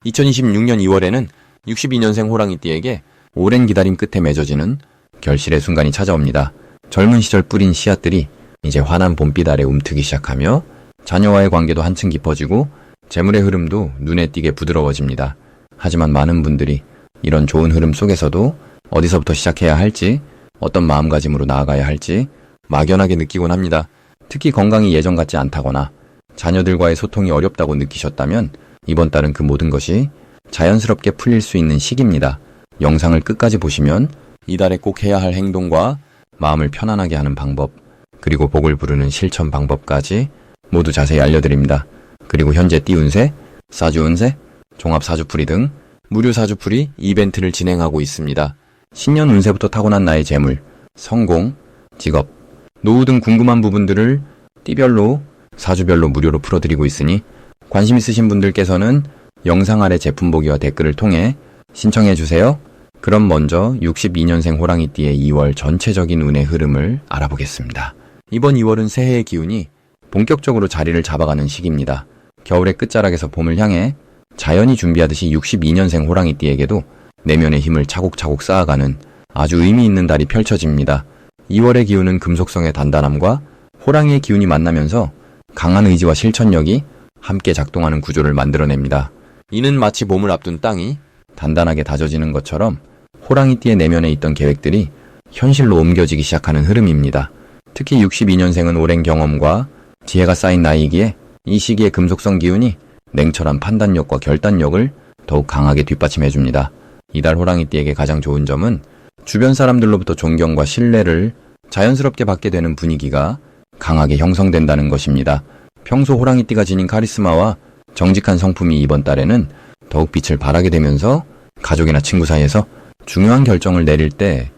2026년 2월에는 62년생 호랑이띠에게 오랜 기다림 끝에 맺어지는 결실의 순간이 찾아옵니다. 젊은 시절 뿌린 씨앗들이 이제 환한 봄빛 아래 움트기 시작하며 자녀와의 관계도 한층 깊어지고 재물의 흐름도 눈에 띄게 부드러워집니다. 하지만 많은 분들이 이런 좋은 흐름 속에서도 어디서부터 시작해야 할지, 어떤 마음가짐으로 나아가야 할지 막연하게 느끼곤 합니다. 특히 건강이 예전 같지 않다거나 자녀들과의 소통이 어렵다고 느끼셨다면 이번 달은 그 모든 것이 자연스럽게 풀릴 수 있는 시기입니다. 영상을 끝까지 보시면 이달에 꼭 해야 할 행동과 마음을 편안하게 하는 방법, 그리고 복을 부르는 실천 방법까지 모두 자세히 알려드립니다. 그리고 현재 띠 운세, 사주 운세, 종합 사주풀이 등 무료 사주풀이 이벤트를 진행하고 있습니다. 신년 운세부터 타고난 나의 재물, 성공, 직업, 노후 등 궁금한 부분들을 띠별로, 사주별로 무료로 풀어드리고 있으니 관심 있으신 분들께서는 영상 아래 제품 보기와 댓글을 통해 신청해주세요. 그럼 먼저 62년생 호랑이띠의 2월 전체적인 운의 흐름을 알아보겠습니다. 이번 2월은 새해의 기운이 본격적으로 자리를 잡아가는 시기입니다. 겨울의 끝자락에서 봄을 향해 자연이 준비하듯이 62년생 호랑이띠에게도 내면의 힘을 차곡차곡 쌓아가는 아주 의미 있는 달이 펼쳐집니다. 2월의 기운은 금속성의 단단함과 호랑이의 기운이 만나면서 강한 의지와 실천력이 함께 작동하는 구조를 만들어냅니다. 이는 마치 봄을 앞둔 땅이 단단하게 다져지는 것처럼 호랑이띠의 내면에 있던 계획들이 현실로 옮겨지기 시작하는 흐름입니다. 특히 62년생은 오랜 경험과 지혜가 쌓인 나이이기에 이 시기의 금속성 기운이 냉철한 판단력과 결단력을 더욱 강하게 뒷받침해줍니다. 이달 호랑이띠에게 가장 좋은 점은 주변 사람들로부터 존경과 신뢰를 자연스럽게 받게 되는 분위기가 강하게 형성된다는 것입니다. 평소 호랑이띠가 지닌 카리스마와 정직한 성품이 이번 달에는 더욱 빛을 발하게 되면서 가족이나 친구 사이에서 중요한 결정을 내릴 때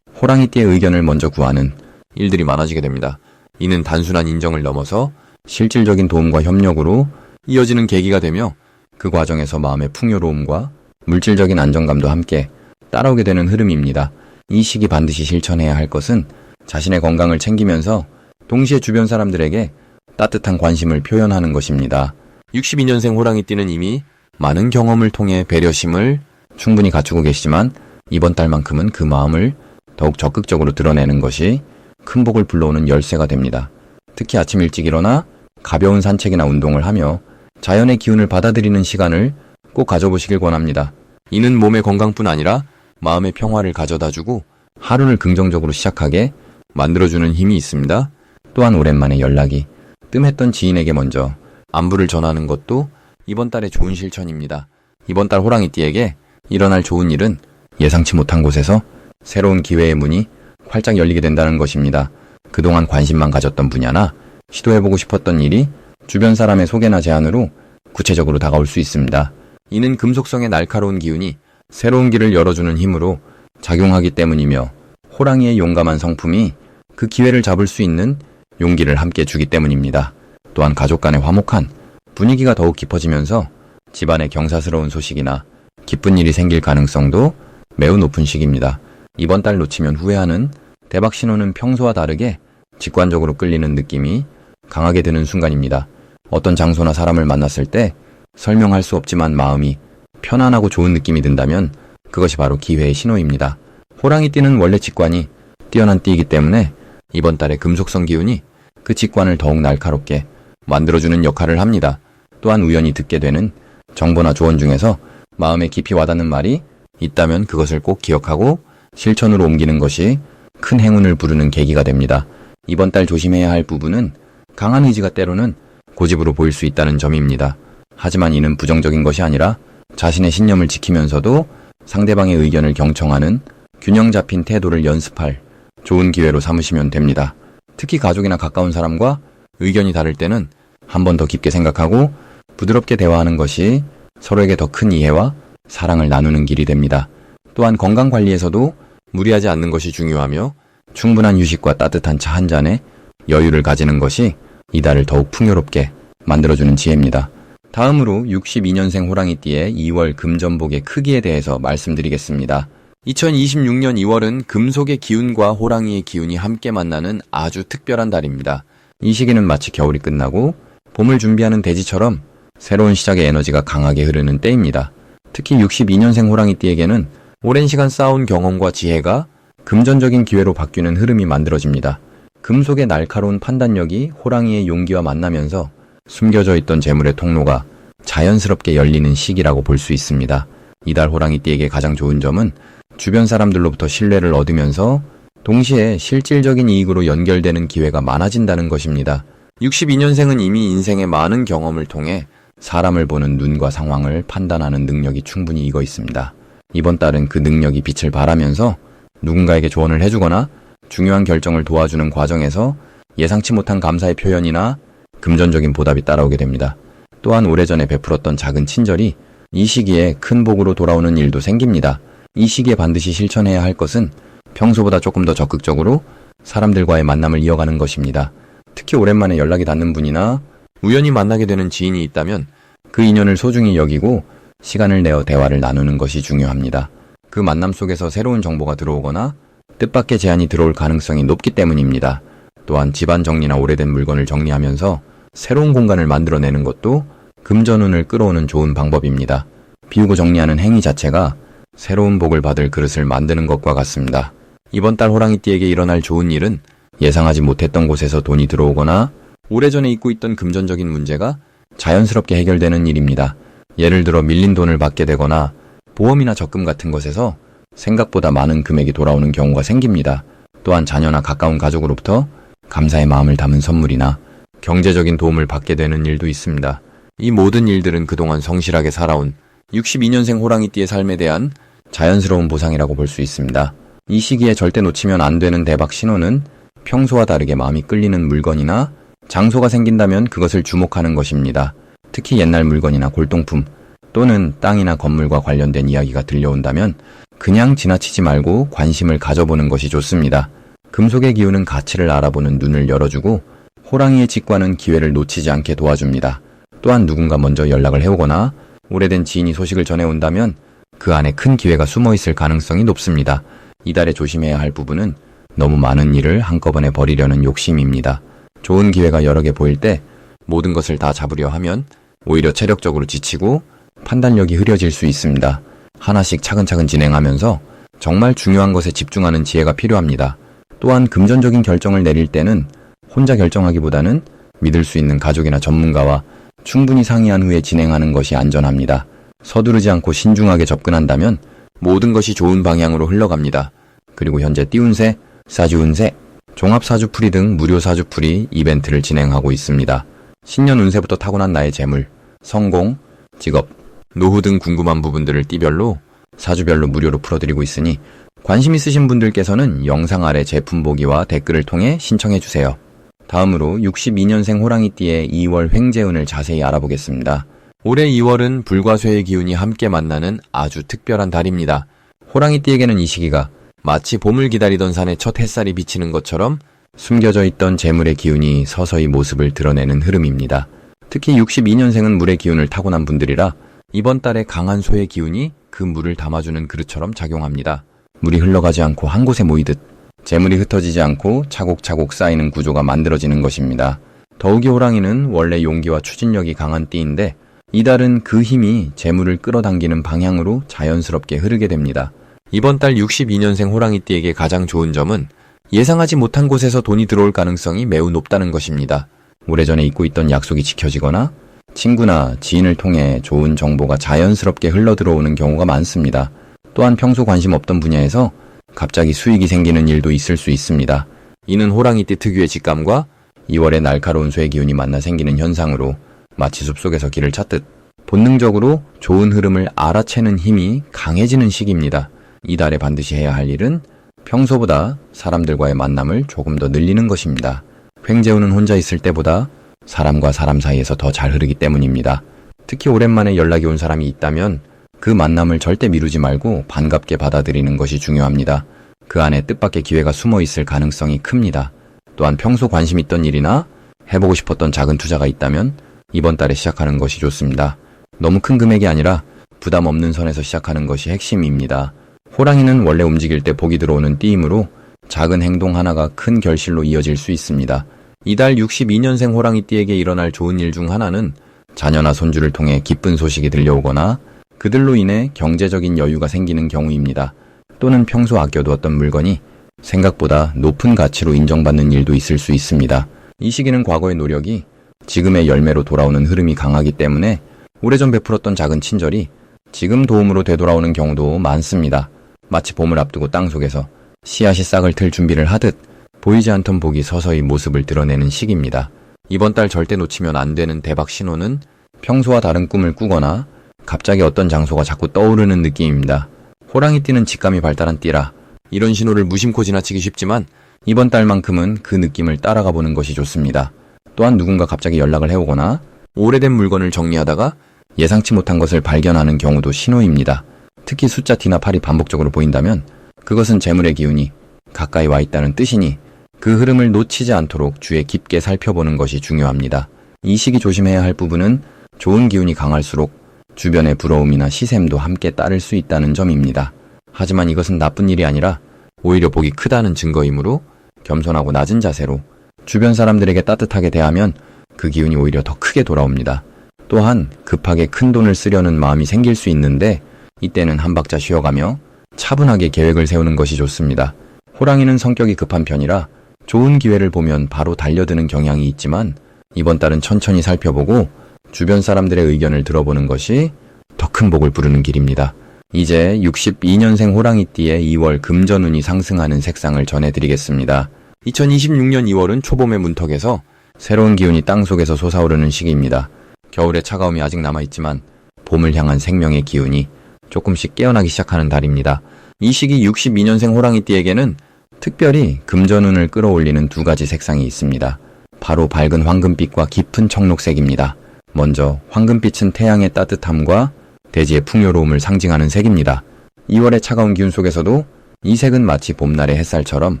호랑이띠의 의견을 먼저 구하는 일들이 많아지게 됩니다. 이는 단순한 인정을 넘어서 실질적인 도움과 협력으로 이어지는 계기가 되며 그 과정에서 마음의 풍요로움과 물질적인 안정감도 함께 따라오게 되는 흐름입니다. 이 시기 반드시 실천해야 할 것은 자신의 건강을 챙기면서 동시에 주변 사람들에게 따뜻한 관심을 표현하는 것입니다. 62년생 호랑이띠는 이미 많은 경험을 통해 배려심을 충분히 갖추고 계시지만 이번 달만큼은 그 마음을 더욱 적극적으로 드러내는 것이 큰 복을 불러오는 열쇠가 됩니다. 특히 아침 일찍 일어나 가벼운 산책이나 운동을 하며 자연의 기운을 받아들이는 시간을 꼭 가져보시길 권합니다. 이는 몸의 건강뿐 아니라 마음의 평화를 가져다주고 하루를 긍정적으로 시작하게 만들어주는 힘이 있습니다. 또한 오랜만에 연락이 뜸했던 지인에게 먼저 안부를 전하는 것도 이번 달의 좋은 실천입니다. 이번 달 호랑이띠에게 일어날 좋은 일은 예상치 못한 곳에서 새로운 기회의 문이 활짝 열리게 된다는 것입니다. 그동안 관심만 가졌던 분야나 시도해보고 싶었던 일이 주변 사람의 소개나 제안으로 구체적으로 다가올 수 있습니다. 이는 금속성의 날카로운 기운이 새로운 길을 열어주는 힘으로 작용하기 때문이며 호랑이의 용감한 성품이 그 기회를 잡을 수 있는 용기를 함께 주기 때문입니다. 또한 가족 간의 화목한 분위기가 더욱 깊어지면서 집안에 경사스러운 소식이나 기쁜 일이 생길 가능성도 매우 높은 시기입니다. 이번 달 놓치면 후회하는 대박 신호는 평소와 다르게 직관적으로 끌리는 느낌이 강하게 드는 순간입니다. 어떤 장소나 사람을 만났을 때 설명할 수 없지만 마음이 편안하고 좋은 느낌이 든다면 그것이 바로 기회의 신호입니다. 호랑이띠는 원래 직관이 뛰어난 띠이기 때문에 이번 달의 금속성 기운이 그 직관을 더욱 날카롭게 만들어주는 역할을 합니다. 또한 우연히 듣게 되는 정보나 조언 중에서 마음에 깊이 와닿는 말이 있다면 그것을 꼭 기억하고 실천으로 옮기는 것이 큰 행운을 부르는 계기가 됩니다. 이번 달 조심해야 할 부분은 강한 의지가 때로는 고집으로 보일 수 있다는 점입니다. 하지만 이는 부정적인 것이 아니라 자신의 신념을 지키면서도 상대방의 의견을 경청하는 균형 잡힌 태도를 연습할 좋은 기회로 삼으시면 됩니다. 특히 가족이나 가까운 사람과 의견이 다를 때는 한 번 더 깊게 생각하고 부드럽게 대화하는 것이 서로에게 더 큰 이해와 사랑을 나누는 길이 됩니다. 또한 건강 관리에서도 무리하지 않는 것이 중요하며 충분한 휴식과 따뜻한 차 한 잔에 여유를 가지는 것이 이달을 더욱 풍요롭게 만들어주는 지혜입니다. 다음으로 62년생 호랑이띠의 2월 금전복의 크기에 대해서 말씀드리겠습니다. 2026년 2월은 금속의 기운과 호랑이의 기운이 함께 만나는 아주 특별한 달입니다. 이 시기는 마치 겨울이 끝나고 봄을 준비하는 대지처럼 새로운 시작의 에너지가 강하게 흐르는 때입니다. 특히 62년생 호랑이띠에게는 오랜 시간 쌓아온 경험과 지혜가 금전적인 기회로 바뀌는 흐름이 만들어집니다. 금속의 날카로운 판단력이 호랑이의 용기와 만나면서 숨겨져 있던 재물의 통로가 자연스럽게 열리는 시기라고 볼 수 있습니다. 이달 호랑이띠에게 가장 좋은 점은 주변 사람들로부터 신뢰를 얻으면서 동시에 실질적인 이익으로 연결되는 기회가 많아진다는 것입니다. 62년생은 이미 인생의 많은 경험을 통해 사람을 보는 눈과 상황을 판단하는 능력이 충분히 익어 있습니다. 이번 달은 그 능력이 빛을 발하면서 누군가에게 조언을 해주거나 중요한 결정을 도와주는 과정에서 예상치 못한 감사의 표현이나 금전적인 보답이 따라오게 됩니다. 또한 오래전에 베풀었던 작은 친절이 이 시기에 큰 복으로 돌아오는 일도 생깁니다. 이 시기에 반드시 실천해야 할 것은 평소보다 조금 더 적극적으로 사람들과의 만남을 이어가는 것입니다. 특히 오랜만에 연락이 닿는 분이나 우연히 만나게 되는 지인이 있다면 그 인연을 소중히 여기고 시간을 내어 대화를 나누는 것이 중요합니다. 그 만남 속에서 새로운 정보가 들어오거나 뜻밖의 제안이 들어올 가능성이 높기 때문입니다. 또한 집안 정리나 오래된 물건을 정리하면서 새로운 공간을 만들어내는 것도 금전운을 끌어오는 좋은 방법입니다. 비우고 정리하는 행위 자체가 새로운 복을 받을 그릇을 만드는 것과 같습니다. 이번 달 호랑이띠에게 일어날 좋은 일은 예상하지 못했던 곳에서 돈이 들어오거나 오래전에 잊고 있던 금전적인 문제가 자연스럽게 해결되는 일입니다. 예를 들어 밀린 돈을 받게 되거나 보험이나 적금 같은 것에서 생각보다 많은 금액이 돌아오는 경우가 생깁니다. 또한 자녀나 가까운 가족으로부터 감사의 마음을 담은 선물이나 경제적인 도움을 받게 되는 일도 있습니다. 이 모든 일들은 그동안 성실하게 살아온 62년생 호랑이띠의 삶에 대한 자연스러운 보상이라고 볼 수 있습니다. 이 시기에 절대 놓치면 안 되는 대박 신호는 평소와 다르게 마음이 끌리는 물건이나 장소가 생긴다면 그것을 주목하는 것입니다. 특히 옛날 물건이나 골동품 또는 땅이나 건물과 관련된 이야기가 들려온다면 그냥 지나치지 말고 관심을 가져보는 것이 좋습니다. 금속의 기운은 가치를 알아보는 눈을 열어주고 호랑이의 직관은 기회를 놓치지 않게 도와줍니다. 또한 누군가 먼저 연락을 해오거나 오래된 지인이 소식을 전해온다면 그 안에 큰 기회가 숨어있을 가능성이 높습니다. 이달에 조심해야 할 부분은 너무 많은 일을 한꺼번에 버리려는 욕심입니다. 좋은 기회가 여러 개 보일 때 모든 것을 다 잡으려 하면 오히려 체력적으로 지치고 판단력이 흐려질 수 있습니다. 하나씩 차근차근 진행하면서 정말 중요한 것에 집중하는 지혜가 필요합니다. 또한 금전적인 결정을 내릴 때는 혼자 결정하기보다는 믿을 수 있는 가족이나 전문가와 충분히 상의한 후에 진행하는 것이 안전합니다. 서두르지 않고 신중하게 접근한다면 모든 것이 좋은 방향으로 흘러갑니다. 그리고 현재 띠운세, 사주운세, 종합사주풀이 등 무료 사주풀이 이벤트를 진행하고 있습니다. 신년 운세부터 타고난 나의 재물, 성공, 직업, 노후 등 궁금한 부분들을 띠별로 사주별로 무료로 풀어드리고 있으니 관심 있으신 분들께서는 영상 아래 제품 보기와 댓글을 통해 신청해주세요. 다음으로 62년생 호랑이띠의 2월 횡재운을 자세히 알아보겠습니다. 올해 2월은 불과 쇠의 기운이 함께 만나는 아주 특별한 달입니다. 호랑이띠에게는 이 시기가 마치 봄을 기다리던 산에 첫 햇살이 비치는 것처럼 숨겨져 있던 재물의 기운이 서서히 모습을 드러내는 흐름입니다. 특히 62년생은 물의 기운을 타고난 분들이라 이번 달에 강한 소의 기운이 그 물을 담아주는 그릇처럼 작용합니다. 물이 흘러가지 않고 한 곳에 모이듯 재물이 흩어지지 않고 차곡차곡 쌓이는 구조가 만들어지는 것입니다. 더욱이 호랑이는 원래 용기와 추진력이 강한 띠인데 이달은 그 힘이 재물을 끌어당기는 방향으로 자연스럽게 흐르게 됩니다. 이번 달 62년생 호랑이띠에게 가장 좋은 점은 예상하지 못한 곳에서 돈이 들어올 가능성이 매우 높다는 것입니다. 오래전에 잊고 있던 약속이 지켜지거나 친구나 지인을 통해 좋은 정보가 자연스럽게 흘러들어오는 경우가 많습니다. 또한 평소 관심 없던 분야에서 갑자기 수익이 생기는 일도 있을 수 있습니다. 이는 호랑이띠 특유의 직감과 2월의 날카로운 쇠 기운이 만나 생기는 현상으로 마치 숲속에서 길을 찾듯 본능적으로 좋은 흐름을 알아채는 힘이 강해지는 시기입니다. 이달에 반드시 해야 할 일은 평소보다 사람들과의 만남을 조금 더 늘리는 것입니다. 횡재운은 혼자 있을 때보다 사람과 사람 사이에서 더 잘 흐르기 때문입니다. 특히 오랜만에 연락이 온 사람이 있다면 그 만남을 절대 미루지 말고 반갑게 받아들이는 것이 중요합니다. 그 안에 뜻밖의 기회가 숨어 있을 가능성이 큽니다. 또한 평소 관심 있던 일이나 해보고 싶었던 작은 투자가 있다면 이번 달에 시작하는 것이 좋습니다. 너무 큰 금액이 아니라 부담 없는 선에서 시작하는 것이 핵심입니다. 호랑이는 원래 움직일 때 복이 들어오는 띠이므로 작은 행동 하나가 큰 결실로 이어질 수 있습니다. 이달 62년생 호랑이띠에게 일어날 좋은 일 중 하나는 자녀나 손주를 통해 기쁜 소식이 들려오거나 그들로 인해 경제적인 여유가 생기는 경우입니다. 또는 평소 아껴두었던 물건이 생각보다 높은 가치로 인정받는 일도 있을 수 있습니다. 이 시기는 과거의 노력이 지금의 열매로 돌아오는 흐름이 강하기 때문에 오래전 베풀었던 작은 친절이 지금 도움으로 되돌아오는 경우도 많습니다. 마치 봄을 앞두고 땅속에서 씨앗이 싹을 틀 준비를 하듯 보이지 않던 복이 서서히 모습을 드러내는 시기입니다. 이번 달 절대 놓치면 안 되는 대박 신호는 평소와 다른 꿈을 꾸거나 갑자기 어떤 장소가 자꾸 떠오르는 느낌입니다. 호랑이띠는 직감이 발달한 띠라 이런 신호를 무심코 지나치기 쉽지만 이번 달만큼은 그 느낌을 따라가 보는 것이 좋습니다. 또한 누군가 갑자기 연락을 해오거나 오래된 물건을 정리하다가 예상치 못한 것을 발견하는 경우도 신호입니다. 특히 숫자 D나 8이 반복적으로 보인다면 그것은 재물의 기운이 가까이 와 있다는 뜻이니 그 흐름을 놓치지 않도록 주의 깊게 살펴보는 것이 중요합니다. 이 시기 조심해야 할 부분은 좋은 기운이 강할수록 주변의 부러움이나 시샘도 함께 따를 수 있다는 점입니다. 하지만 이것은 나쁜 일이 아니라 오히려 복이 크다는 증거이므로 겸손하고 낮은 자세로 주변 사람들에게 따뜻하게 대하면 그 기운이 오히려 더 크게 돌아옵니다. 또한 급하게 큰 돈을 쓰려는 마음이 생길 수 있는데 이때는 한 박자 쉬어가며 차분하게 계획을 세우는 것이 좋습니다. 호랑이는 성격이 급한 편이라 좋은 기회를 보면 바로 달려드는 경향이 있지만 이번 달은 천천히 살펴보고 주변 사람들의 의견을 들어보는 것이 더 큰 복을 부르는 길입니다. 이제 62년생 호랑이띠의 2월 금전운이 상승하는 색상을 전해드리겠습니다. 2026년 2월은 초봄의 문턱에서 새로운 기운이 땅속에서 솟아오르는 시기입니다. 겨울의 차가움이 아직 남아있지만 봄을 향한 생명의 기운이 조금씩 깨어나기 시작하는 달입니다. 이 시기 62년생 호랑이띠에게는 특별히 금전운을 끌어올리는 두 가지 색상이 있습니다. 바로 밝은 황금빛과 깊은 청록색입니다. 먼저 황금빛은 태양의 따뜻함과 대지의 풍요로움을 상징하는 색입니다. 2월의 차가운 기운 속에서도 이 색은 마치 봄날의 햇살처럼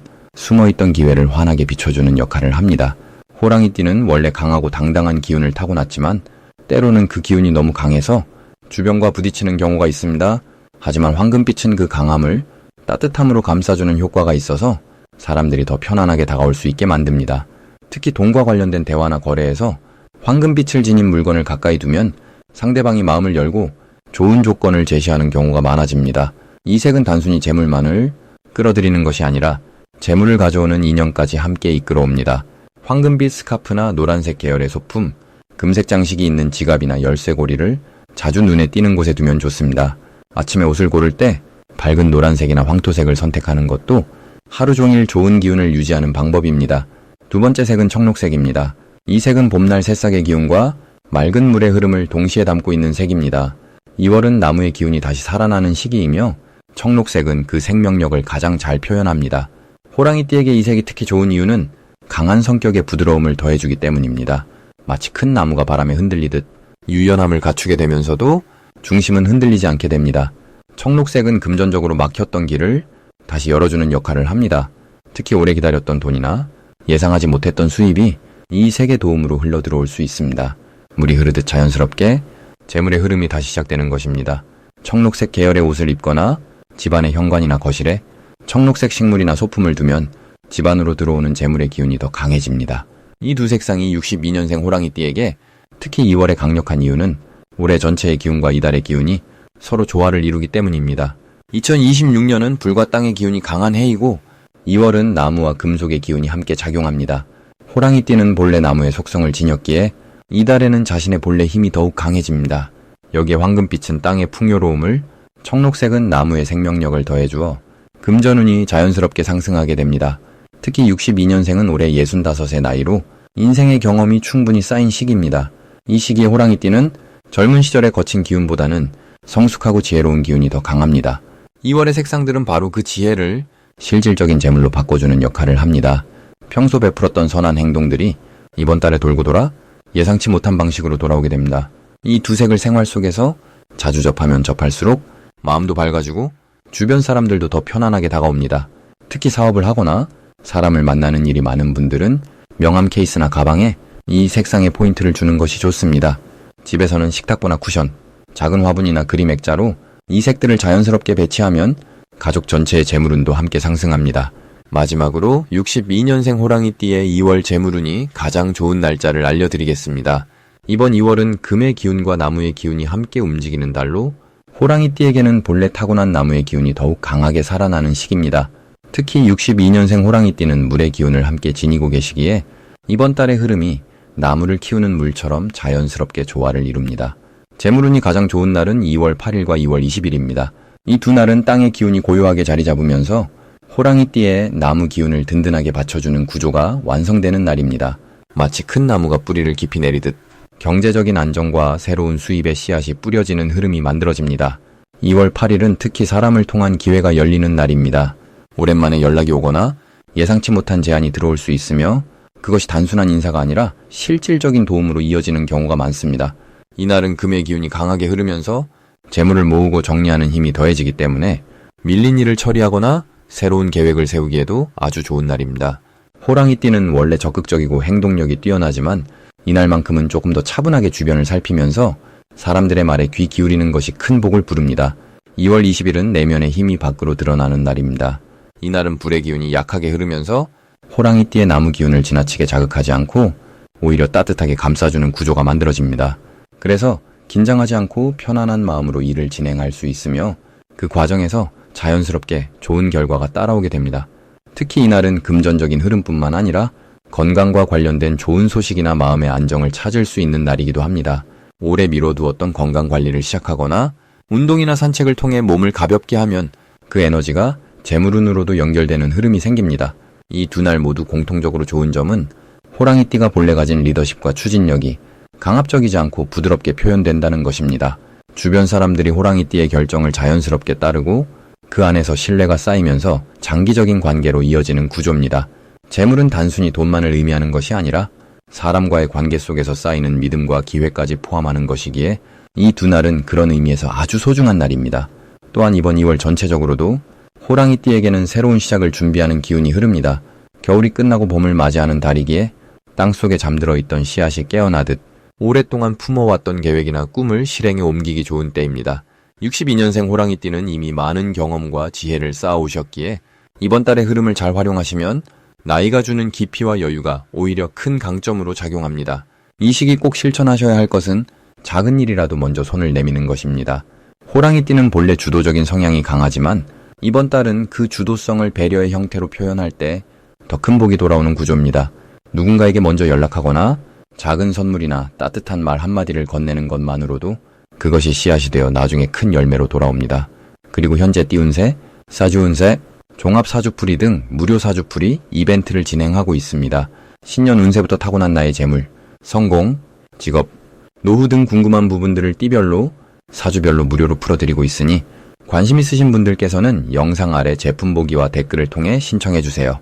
숨어있던 기회를 환하게 비춰주는 역할을 합니다. 호랑이띠는 원래 강하고 당당한 기운을 타고났지만 때로는 그 기운이 너무 강해서 주변과 부딪히는 경우가 있습니다. 하지만 황금빛은 그 강함을 따뜻함으로 감싸주는 효과가 있어서 사람들이 더 편안하게 다가올 수 있게 만듭니다. 특히 돈과 관련된 대화나 거래에서 황금빛을 지닌 물건을 가까이 두면 상대방이 마음을 열고 좋은 조건을 제시하는 경우가 많아집니다. 이 색은 단순히 재물만을 끌어들이는 것이 아니라 재물을 가져오는 인연까지 함께 이끌어옵니다. 황금빛 스카프나 노란색 계열의 소품, 금색 장식이 있는 지갑이나 열쇠고리를 자주 눈에 띄는 곳에 두면 좋습니다. 아침에 옷을 고를 때 밝은 노란색이나 황토색을 선택하는 것도 하루 종일 좋은 기운을 유지하는 방법입니다. 두 번째 색은 청록색입니다. 이 색은 봄날 새싹의 기운과 맑은 물의 흐름을 동시에 담고 있는 색입니다. 2월은 나무의 기운이 다시 살아나는 시기이며 청록색은 그 생명력을 가장 잘 표현합니다. 호랑이띠에게 이 색이 특히 좋은 이유는 강한 성격의 부드러움을 더해주기 때문입니다. 마치 큰 나무가 바람에 흔들리듯 유연함을 갖추게 되면서도 중심은 흔들리지 않게 됩니다. 청록색은 금전적으로 막혔던 길을 다시 열어주는 역할을 합니다. 특히 오래 기다렸던 돈이나 예상하지 못했던 수입이 이 색의 도움으로 흘러들어올 수 있습니다. 물이 흐르듯 자연스럽게 재물의 흐름이 다시 시작되는 것입니다. 청록색 계열의 옷을 입거나 집안의 현관이나 거실에 청록색 식물이나 소품을 두면 집 안으로 들어오는 재물의 기운이 더 강해집니다. 이 두 색상이 62년생 호랑이띠에게 특히 2월에 강력한 이유는 올해 전체의 기운과 이달의 기운이 서로 조화를 이루기 때문입니다. 2026년은 불과 땅의 기운이 강한 해이고 2월은 나무와 금속의 기운이 함께 작용합니다. 호랑이띠는 본래 나무의 속성을 지녔기에 이달에는 자신의 본래 힘이 더욱 강해집니다. 여기에 황금빛은 땅의 풍요로움을, 청록색은 나무의 생명력을 더해주어 금전운이 자연스럽게 상승하게 됩니다. 특히 62년생은 올해 65의 나이로 인생의 경험이 충분히 쌓인 시기입니다. 이 시기에 호랑이띠는 젊은 시절의 거친 기운보다는 성숙하고 지혜로운 기운이 더 강합니다. 2월의 색상들은 바로 그 지혜를 실질적인 재물로 바꿔주는 역할을 합니다. 평소 베풀었던 선한 행동들이 이번 달에 돌고 돌아 예상치 못한 방식으로 돌아오게 됩니다. 이 두 색을 생활 속에서 자주 접하면 접할수록 마음도 밝아지고 주변 사람들도 더 편안하게 다가옵니다. 특히 사업을 하거나 사람을 만나는 일이 많은 분들은 명함 케이스나 가방에 이 색상의 포인트를 주는 것이 좋습니다. 집에서는 식탁보나 쿠션, 작은 화분이나 그림 액자로 이 색들을 자연스럽게 배치하면 가족 전체의 재물운도 함께 상승합니다. 마지막으로 62년생 호랑이띠의 2월 재물운이 가장 좋은 날짜를 알려드리겠습니다. 이번 2월은 금의 기운과 나무의 기운이 함께 움직이는 달로 호랑이띠에게는 본래 타고난 나무의 기운이 더욱 강하게 살아나는 시기입니다. 특히 62년생 호랑이띠는 물의 기운을 함께 지니고 계시기에 이번 달의 흐름이 나무를 키우는 물처럼 자연스럽게 조화를 이룹니다. 재물운이 가장 좋은 날은 2월 8일과 2월 20일입니다. 이 두 날은 땅의 기운이 고요하게 자리 잡으면서 호랑이띠에 나무 기운을 든든하게 받쳐주는 구조가 완성되는 날입니다. 마치 큰 나무가 뿌리를 깊이 내리듯 경제적인 안정과 새로운 수입의 씨앗이 뿌려지는 흐름이 만들어집니다. 2월 8일은 특히 사람을 통한 기회가 열리는 날입니다. 오랜만에 연락이 오거나 예상치 못한 제안이 들어올 수 있으며 그것이 단순한 인사가 아니라 실질적인 도움으로 이어지는 경우가 많습니다. 이날은 금의 기운이 강하게 흐르면서 재물을 모으고 정리하는 힘이 더해지기 때문에 밀린 일을 처리하거나 새로운 계획을 세우기에도 아주 좋은 날입니다. 호랑이띠는 원래 적극적이고 행동력이 뛰어나지만 이날만큼은 조금 더 차분하게 주변을 살피면서 사람들의 말에 귀 기울이는 것이 큰 복을 부릅니다. 2월 20일은 내면의 힘이 밖으로 드러나는 날입니다. 이날은 불의 기운이 약하게 흐르면서 호랑이띠의 나무 기운을 지나치게 자극하지 않고 오히려 따뜻하게 감싸주는 구조가 만들어집니다. 그래서 긴장하지 않고 편안한 마음으로 일을 진행할 수 있으며 그 과정에서 자연스럽게 좋은 결과가 따라오게 됩니다. 특히 이날은 금전적인 흐름뿐만 아니라 건강과 관련된 좋은 소식이나 마음의 안정을 찾을 수 있는 날이기도 합니다. 오래 미뤄두었던 건강관리를 시작하거나 운동이나 산책을 통해 몸을 가볍게 하면 그 에너지가 재물운으로도 연결되는 흐름이 생깁니다. 이 두 날 모두 공통적으로 좋은 점은 호랑이띠가 본래 가진 리더십과 추진력이 강압적이지 않고 부드럽게 표현된다는 것입니다. 주변 사람들이 호랑이띠의 결정을 자연스럽게 따르고 그 안에서 신뢰가 쌓이면서 장기적인 관계로 이어지는 구조입니다. 재물은 단순히 돈만을 의미하는 것이 아니라 사람과의 관계 속에서 쌓이는 믿음과 기회까지 포함하는 것이기에 이 두 날은 그런 의미에서 아주 소중한 날입니다. 또한 이번 2월 전체적으로도 호랑이띠에게는 새로운 시작을 준비하는 기운이 흐릅니다. 겨울이 끝나고 봄을 맞이하는 달이기에 땅속에 잠들어 있던 씨앗이 깨어나듯 오랫동안 품어왔던 계획이나 꿈을 실행에 옮기기 좋은 때입니다. 62년생 호랑이띠는 이미 많은 경험과 지혜를 쌓아오셨기에 이번 달의 흐름을 잘 활용하시면 나이가 주는 깊이와 여유가 오히려 큰 강점으로 작용합니다. 이 시기 꼭 실천하셔야 할 것은 작은 일이라도 먼저 손을 내미는 것입니다. 호랑이띠는 본래 주도적인 성향이 강하지만 이번 달은 그 주도성을 배려의 형태로 표현할 때 더 큰 복이 돌아오는 구조입니다. 누군가에게 먼저 연락하거나 작은 선물이나 따뜻한 말 한마디를 건네는 것만으로도 그것이 씨앗이 되어 나중에 큰 열매로 돌아옵니다. 그리고 현재 띠운세, 사주운세, 종합사주풀이 등 무료 사주풀이 이벤트를 진행하고 있습니다. 신년 운세부터 타고난 나의 재물, 성공, 직업, 노후 등 궁금한 부분들을 띠별로, 사주별로 무료로 풀어드리고 있으니 관심 있으신 분들께서는 영상 아래 제품 보기와 댓글을 통해 신청해주세요.